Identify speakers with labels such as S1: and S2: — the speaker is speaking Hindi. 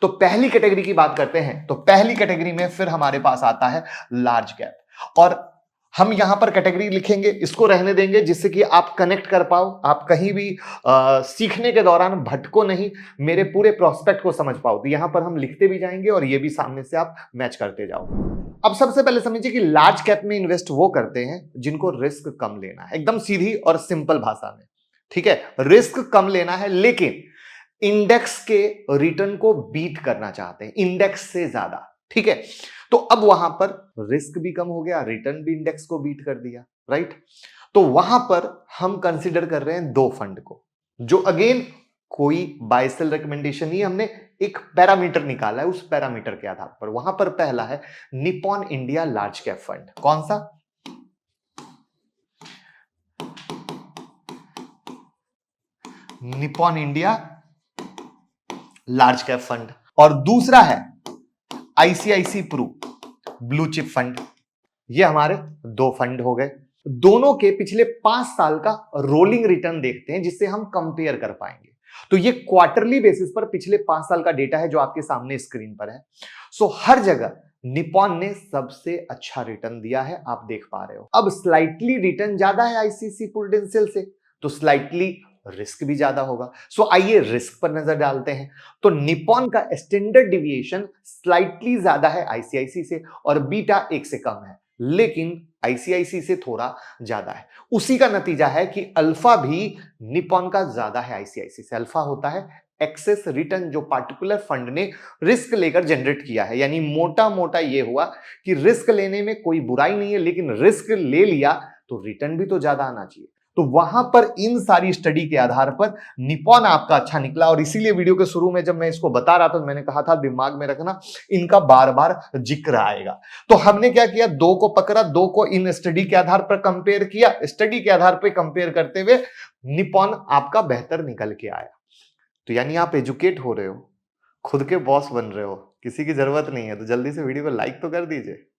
S1: तो पहली कैटेगरी की बात करते हैं, तो पहली कैटेगरी में फिर हमारे पास आता है लार्ज कैप। और हम यहां पर कैटेगरी लिखेंगे, इसको रहने देंगे जिससे कि आप कनेक्ट कर पाओ, आप कहीं भी सीखने के दौरान भटको नहीं, मेरे पूरे प्रोस्पेक्ट को समझ पाओ। तो यहां पर हम लिखते भी जाएंगे और ये भी सामने से आप मैच करते जाओ। अब सबसे पहले समझिए कि लार्ज कैप में इन्वेस्ट वो करते हैं जिनको रिस्क कम लेना है, एकदम सीधी और सिंपल भाषा में। ठीक है, रिस्क कम लेना है लेकिन इंडेक्स के रिटर्न को बीट करना चाहते हैं, इंडेक्स से ज्यादा। ठीक है, तो अब वहां पर रिस्क भी कम हो गया, रिटर्न भी इंडेक्स को बीट कर दिया, राइट। तो वहां पर हम कंसीडर कर रहे हैं दो फंड को, जो अगेन कोई बाय सेल रिकमेंडेशन नहीं, हमने एक पैरामीटर निकाला है, उस पैरामीटर के आधार पर। वहां पर पहला है Nippon India large cap fund. कौन सा? Nippon India large cap fund. और दूसरा है ICICI Pru blue chip fund. ये हमारे दो फंड हो गए। दोनों के पिछले 5 साल का रोलिंग रिटर्न देखते हैं जिससे हम कंपेयर कर पाएंगे। तो ये क्वार्टरली बेसिस पर पिछले 5 साल का डेटा है जो आपके सामने स्क्रीन पर है। सो हर जगह निप्पॉन ने सबसे अच्छा रिटर्न दिया है, आप देख पा रहे हो। अब स्लाइटली रिटर्न ज्यादा है आईसीसी प्रूडेंशियल से, तो स्लाइटली रिस्क भी ज्यादा होगा। सो आइए रिस्क पर नजर डालते हैं। तो निप्पॉन का स्टैंडर्ड डिविएशन स्लाइटली ज्यादा है आईसीआईसी से और बीटा 1 से कम है, लेकिन आईसीआईसी से थोड़ा ज्यादा है। उसी का नतीजा है कि अल्फा भी निप्पॉन का ज्यादा है आईसीआईसी से। अल्फा होता है एक्सेस रिटर्न जो पार्टिकुलर फंड ने रिस्क लेकर जनरेट किया है। यानी मोटा मोटा ये हुआ कि रिस्क लेने में कोई बुराई नहीं है, लेकिन रिस्क ले लिया तो रिटर्न भी तो ज्यादा आना चाहिए। तो वहां पर इन सारी स्टडी के आधार पर निप्पॉन आपका अच्छा निकला। और इसीलिए वीडियो के शुरू में जब मैं इसको बता रहा था तो मैंने कहा था दिमाग में रखना, इनका बार बार जिक्र आएगा। तो हमने क्या किया, दो को पकड़ा, दो को इन स्टडी के आधार पर कंपेयर किया। स्टडी के आधार पर कंपेयर करते हुए निप्पॉन आपका बेहतर निकल के आया। तो यानी आप एजुकेट हो रहे हो, खुद के बॉस बन रहे हो, किसी की जरूरत नहीं है। तो जल्दी से वीडियो को लाइक तो कर दीजिए।